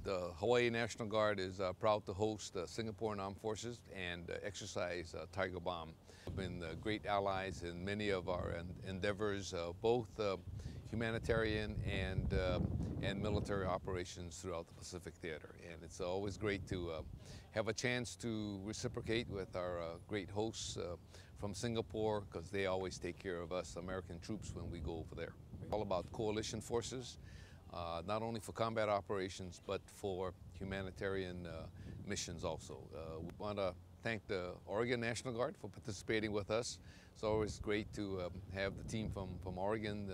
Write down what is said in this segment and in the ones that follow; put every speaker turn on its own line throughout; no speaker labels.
The Hawaii National Guard is proud to host the Singapore Armed Forces and exercise Tiger Balm. We've been great allies in many of our endeavors, both humanitarian and military operations throughout the Pacific Theater. And it's always great to have a chance to reciprocate with our great hosts from Singapore, because they always take care of us American troops when we go over there. All about coalition forces. Not only for combat operations, but for humanitarian missions also. We want to thank the Oregon National Guard for participating with us. It's always great to have the team from Oregon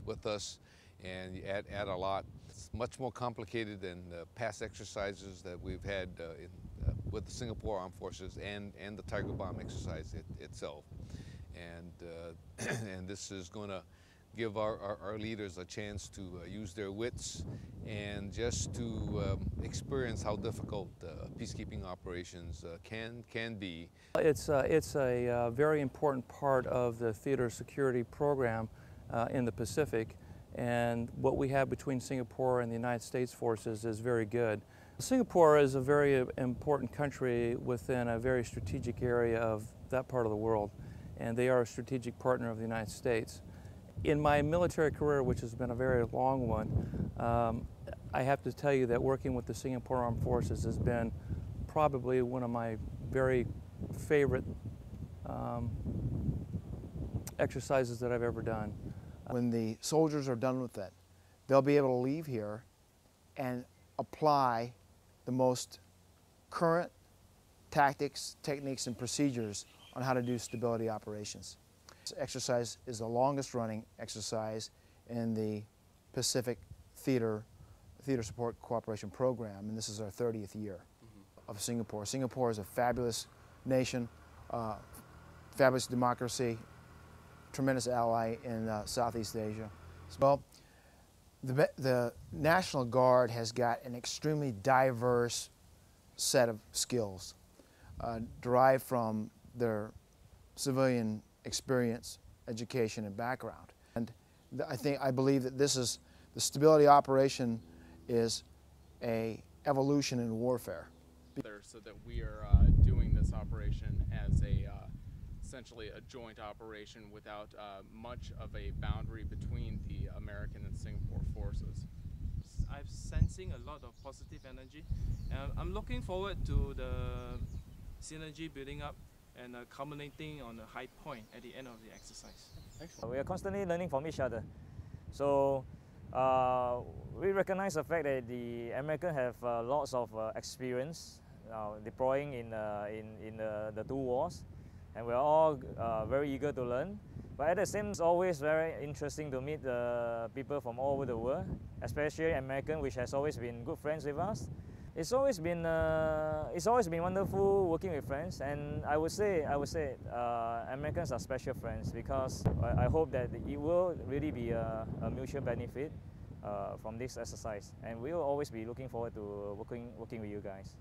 with us, and add a lot. It's much more complicated than past exercises that we've had with the Singapore Armed Forces and the Tiger Balm Exercise itself. And this is going to give our leaders a chance to use their wits and just to experience how difficult peacekeeping operations can be.
It's a very important part of the theater security program in the Pacific, and what we have between Singapore and the United States forces is very good. Singapore is a very important country within a very strategic area of that part of the world, and they are a strategic partner of the United States. In my military career, which has been a very long one, I have to tell you that working with the Singapore Armed Forces has been probably one of my very favorite exercises that I've ever done.
When the soldiers are done with it, they'll be able to leave here and apply the most current tactics, techniques, and procedures on how to do stability operations. This exercise is the longest running exercise in the Pacific Theater Support Cooperation Program, and this is our 30th year of Singapore. Singapore is a fabulous nation, fabulous democracy, tremendous ally in Southeast Asia. Well, the National Guard has got an extremely diverse set of skills derived from their civilian experience, education, and background. And I believe that the stability operation is a evolution in warfare.
So that we are doing this operation as essentially a joint operation without much of a boundary between the American and Singapore forces.
I'm sensing a lot of positive energy, and I'm looking forward to the synergy building up and culminating on a high point at the end of the exercise.
Excellent. We are constantly learning from each other. So we recognize the fact that the Americans have lots of experience deploying in the two wars, and we're all very eager to learn. But at the same time, it's always very interesting to meet the people from all over the world, especially American, which has always been good friends with us. It's always been wonderful working with friends, and I would say Americans are special friends, because I hope that it will really be a mutual benefit from this exercise, and we will always be looking forward to working with you guys.